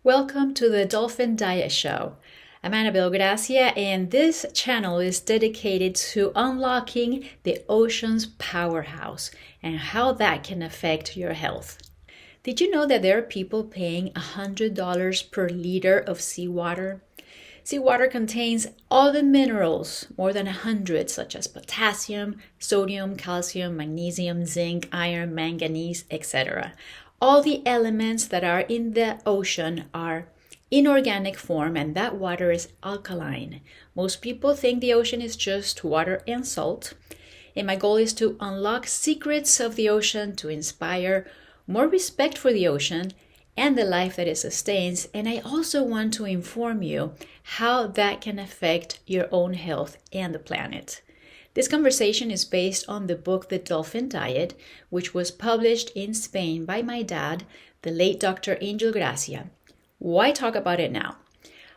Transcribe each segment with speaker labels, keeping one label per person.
Speaker 1: Welcome to the Dolphin Diet Show. I'm Annabelle Gracia, and this channel is dedicated to unlocking the ocean's powerhouse and how that can affect your health. Did you know that there are people paying $100 per liter of seawater? Seawater contains all the minerals, more than 100, such as potassium, sodium, calcium, magnesium, zinc, iron, manganese, etc. All the elements that are in the ocean are in organic form, and that water is alkaline. Most people think the ocean is just water and salt. And my goal is to unlock secrets of the ocean to inspire more respect for the ocean and the life that it sustains. And I also want to inform you how that can affect your own health and the planet. This conversation is based on the book The Dolphin Diet, which was published in Spain by my dad, the late Dr. Angel Gracia. Why talk about it now?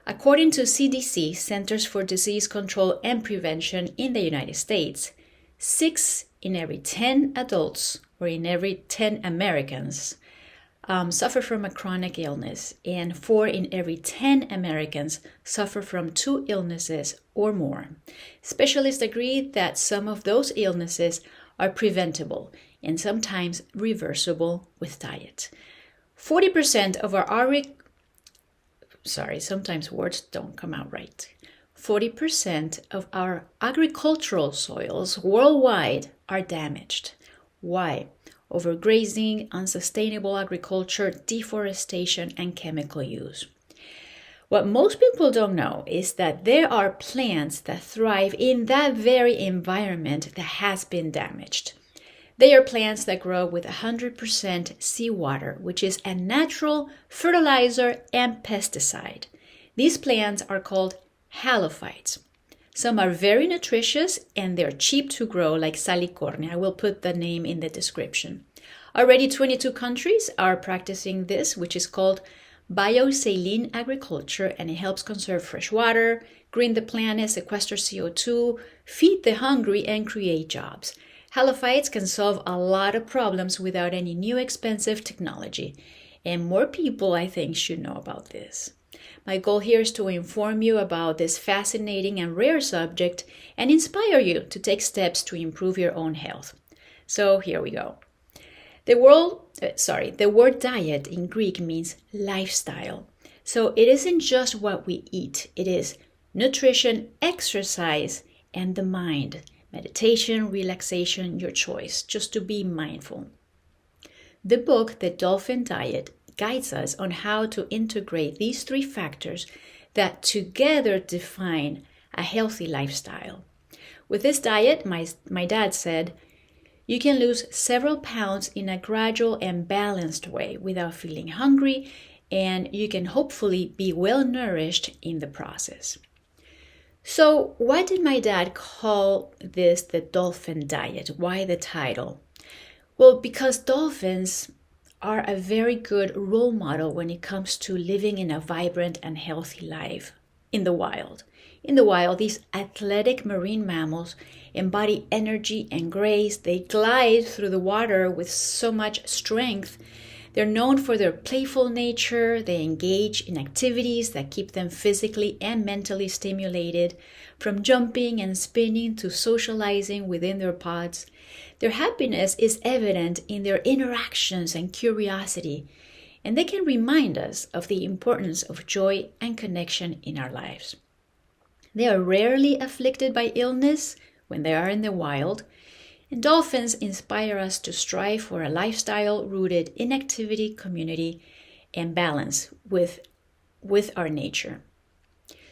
Speaker 1: According to CDC, Centers for Disease Control and Prevention in the United States, 6 in every 10 adults, or in every 10 Americans, suffer from a chronic illness, and 4 in every 10 Americans suffer from 2 illnesses or more. Specialists agree that some of those illnesses are preventable and sometimes reversible with diet. 40% of sometimes words don't come out right. 40% of our agricultural soils worldwide are damaged. Why? Overgrazing, unsustainable agriculture, deforestation, and chemical use. What most people don't know is that there are plants that thrive in that very environment that has been damaged. They are plants that grow with 100% seawater, which is a natural fertilizer and pesticide. These plants are called halophytes. Some are very nutritious and they're cheap to grow, like salicornia. I will put the name in the description. Already 22 countries are practicing this, which is called biosaline agriculture, and it helps conserve fresh water, green the planet, sequester CO2, feed the hungry, and create jobs. Halophytes can solve a lot of problems without any new expensive technology, and more people, I think, should know about this. My goal here is to inform you about this fascinating and rare subject and inspire you to take steps to improve your own health. So here we go. The word diet in Greek means lifestyle. So it isn't just what we eat. It is nutrition, exercise, and the mind. Meditation, relaxation, your choice, just to be mindful. The book, The Dolphin Diet, guides us on how to integrate these 3 factors that together define a healthy lifestyle. With this diet, my dad said, you can lose several pounds in a gradual and balanced way without feeling hungry, and you can hopefully be well nourished in the process. So why did my dad call this the Dolphin Diet? Why the title? Well, because dolphins are a very good role model when it comes to living in a vibrant and healthy life in the wild. In the wild, these athletic marine mammals embody energy and grace. They glide through the water with so much strength. They're known for their playful nature. They engage in activities that keep them physically and mentally stimulated, from jumping and spinning to socializing within their pods. Their happiness is evident in their interactions and curiosity, and they can remind us of the importance of joy and connection in our lives. They are rarely afflicted by illness when they are in the wild, and dolphins inspire us to strive for a lifestyle rooted in activity, community, and balance with our nature.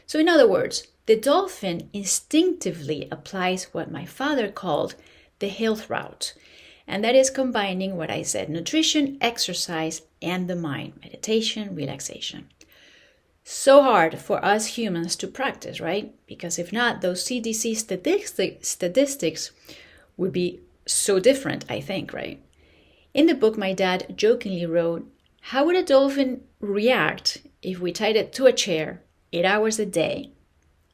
Speaker 1: So in other words, the dolphin instinctively applies what my father called the health route, and that is combining what I said, nutrition, exercise, and the mind, meditation, relaxation. So hard for us humans to practice, right? Because if not, those CDC statistics would be so different, I think, right? In the book, my dad jokingly wrote, how would a dolphin react if we tied it to a chair 8 hours a day?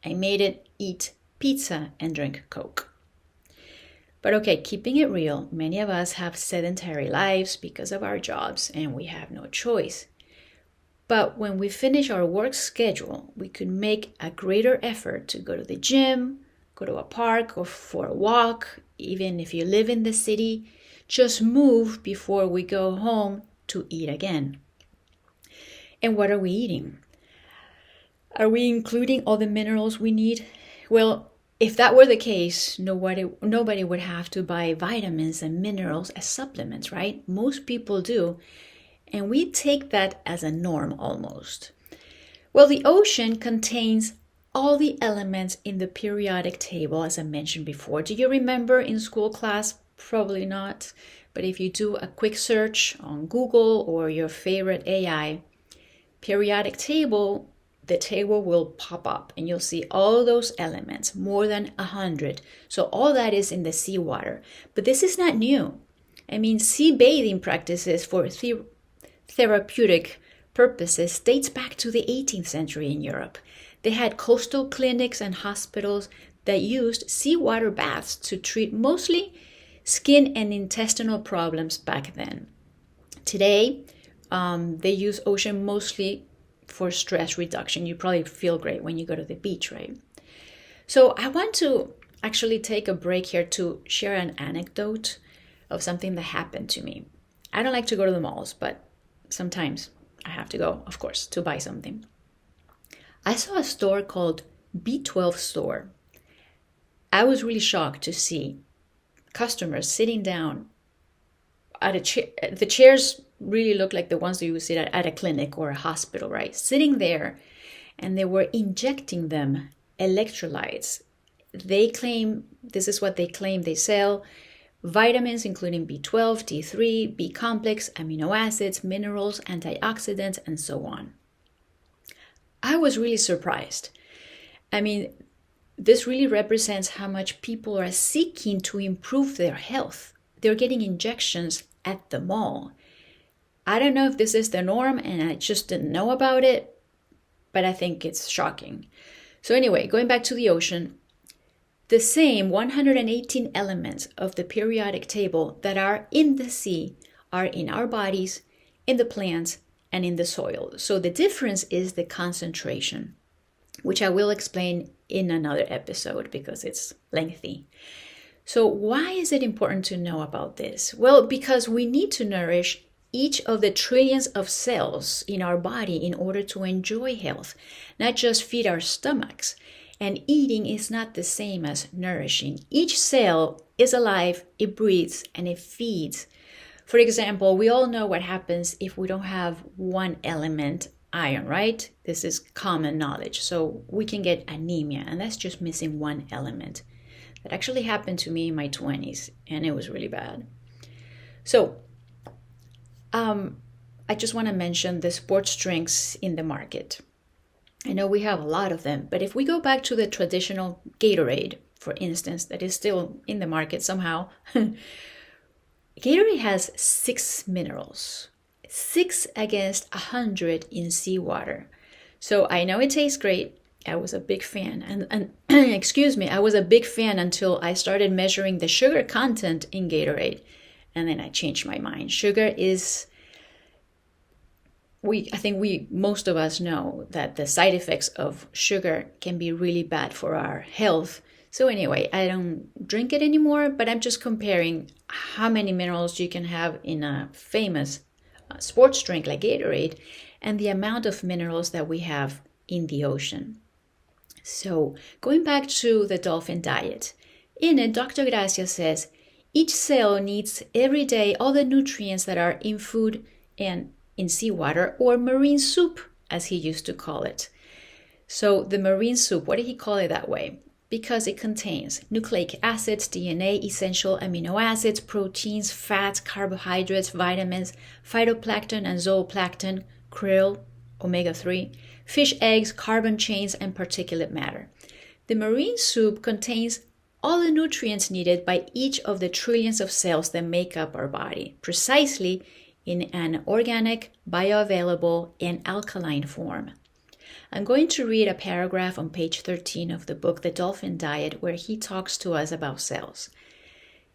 Speaker 1: I made it eat pizza and drink Coke. But okay, keeping it real, many of us have sedentary lives because of our jobs and we have no choice. But when we finish our work schedule, we could make a greater effort to go to the gym, go to a park or for a walk, even if you live in the city. Just move before we go home to eat again. And what are we eating? Are we including all the minerals we need? Well, if that were the case, nobody would have to buy vitamins and minerals as supplements, right? Most people do. And we take that as a norm almost. Well, the ocean contains all the elements in the periodic table, as I mentioned before. Do you remember in school class? Probably not. But if you do a quick search on Google or your favorite AI, periodic table, the table will pop up and you'll see all those elements, more than 100. So all that is in the seawater. But this is not new. I mean, sea bathing practices for therapeutic purposes dates back to the 18th century in Europe. They had coastal clinics and hospitals that used seawater baths to treat mostly skin and intestinal problems back then. Today, they use ocean mostly for stress reduction. You probably feel great when you go to the beach, right? So I want to actually take a break here to share an anecdote of something that happened to me. I don't like to go to the malls, but sometimes I have to go, of course, to buy something. I saw a store called B12 Store. I was really shocked to see customers sitting down at a chair. The chairs really looked like the ones that you would sit at a clinic or a hospital, right? Sitting there, and they were injecting them electrolytes. They claim, this is what they claim they sell, vitamins including B12, D3, B complex, amino acids, minerals, antioxidants, and so on. I was really surprised. I mean, this really represents how much people are seeking to improve their health. They're getting injections at the mall. I don't know if this is the norm and I just didn't know about it, but I think it's shocking. So anyway, going back to the ocean, the same 118 elements of the periodic table that are in the sea are in our bodies, in the plants, and in the soil. So the difference is the concentration, which I will explain in another episode because it's lengthy. So why is it important to know about this? Well, because we need to nourish each of the trillions of cells in our body in order to enjoy health, not just feed our stomachs. And eating is not the same as nourishing. Each cell is alive, it breathes, and it feeds. For example, we all know what happens if we don't have one element, iron, right? This is common knowledge. So we can get anemia, and that's just missing one element. That actually happened to me in my 20s, and it was really bad. So, I just want to mention the sports drinks in the market. I know we have a lot of them, but if we go back to the traditional Gatorade, for instance, that is still in the market somehow, Gatorade has 6 minerals, 6 against 100 in seawater. So I know it tastes great. I was a big fan. And excuse me, I was a big fan until I started measuring the sugar content in Gatorade. And then I changed my mind. Sugar is, I think most of us know that the side effects of sugar can be really bad for our health. So anyway, I don't drink it anymore, but I'm just comparing how many minerals you can have in a famous sports drink like Gatorade and the amount of minerals that we have in the ocean. So going back to the Dolphin Diet, in it, Dr. Gracia says, each cell needs every day all the nutrients that are in food and in seawater, or marine soup, as he used to call it. So the marine soup, what did he call it that way? Because it contains nucleic acids, DNA, essential amino acids, proteins, fats, carbohydrates, vitamins, phytoplankton and zooplankton, krill, omega-3, fish eggs, carbon chains, and particulate matter. The marine soup contains all the nutrients needed by each of the trillions of cells that make up our body, precisely in an organic, bioavailable, and alkaline form. I'm going to read a paragraph on page 13 of the book, The Dolphin Diet, where he talks to us about cells.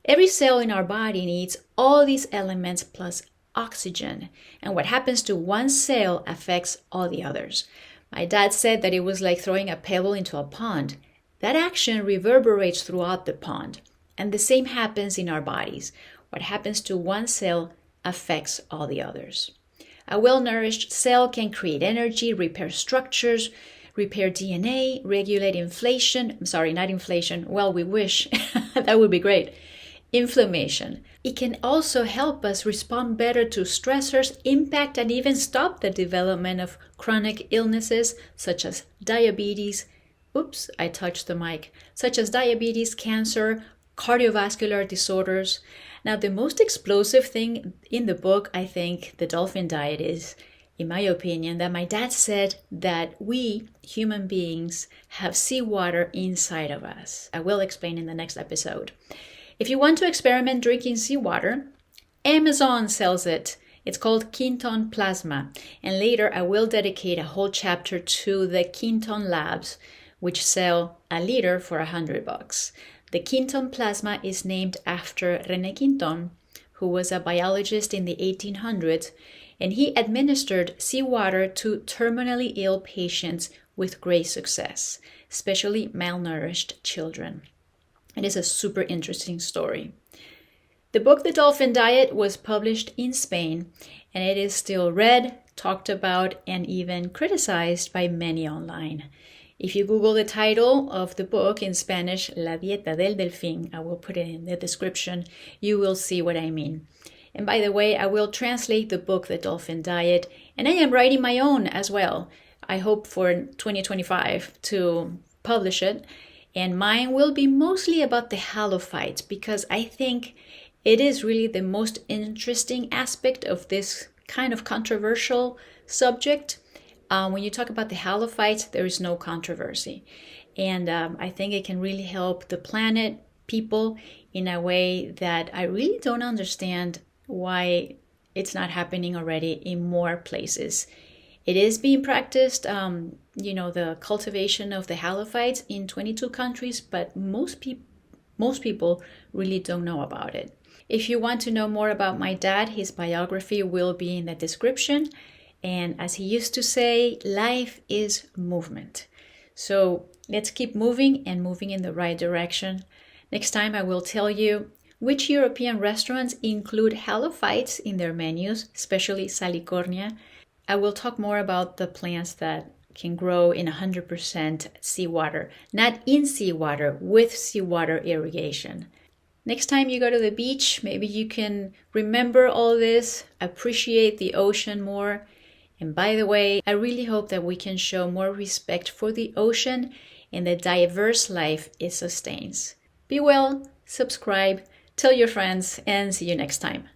Speaker 1: Every cell in our body needs all these elements plus oxygen. And what happens to one cell affects all the others. My dad said that it was like throwing a pebble into a pond. That action reverberates throughout the pond. And the same happens in our bodies. What happens to one cell affects all the others. A well-nourished cell can create energy, repair structures, repair DNA, regulate inflation. I'm sorry, not inflation. Well, we wish. That would be great. Inflammation. It can also help us respond better to stressors, impact, and even stop the development of chronic illnesses such as diabetes. Oops, I touched the mic. Such as diabetes, cancer, cardiovascular disorders. Now, the most explosive thing in the book, I think, the Dolphin Diet is, in my opinion, that my dad said that we, human beings, have seawater inside of us. I will explain in the next episode. If you want to experiment drinking seawater, Amazon sells it. It's called Quinton Plasma. And later I will dedicate a whole chapter to the Quinton Labs, which sell a liter for $100. The Quinton Plasma is named after René Quinton, who was a biologist in the 1800s, and he administered seawater to terminally ill patients with great success, especially malnourished children. It is a super interesting story. The book, The Dolphin Diet, was published in Spain, and it is still read, talked about, and even criticized by many online. If you Google the title of the book in Spanish, La Dieta del Delfín, I will put it in the description, you will see what I mean. And by the way, I will translate the book, The Dolphin Diet, and I am writing my own as well. I hope for 2025 to publish it. And mine will be mostly about the halophytes because I think it is really the most interesting aspect of this kind of controversial subject. When you talk about the halophytes, there is no controversy. And I think it can really help the planet, people, in a way that I really don't understand why it's not happening already in more places. It is being practiced, the cultivation of the halophytes in 22 countries, but most people really don't know about it. If you want to know more about my dad, his biography will be in the description. And as he used to say, life is movement. So let's keep moving and moving in the right direction. Next time I will tell you which European restaurants include halophytes in their menus, especially Salicornia. I will talk more about the plants that can grow in 100% seawater, not in seawater, with seawater irrigation. Next time you go to the beach, maybe you can remember all this, appreciate the ocean more. And by the way, I really hope that we can show more respect for the ocean and the diverse life it sustains. Be well, subscribe, tell your friends, and see you next time.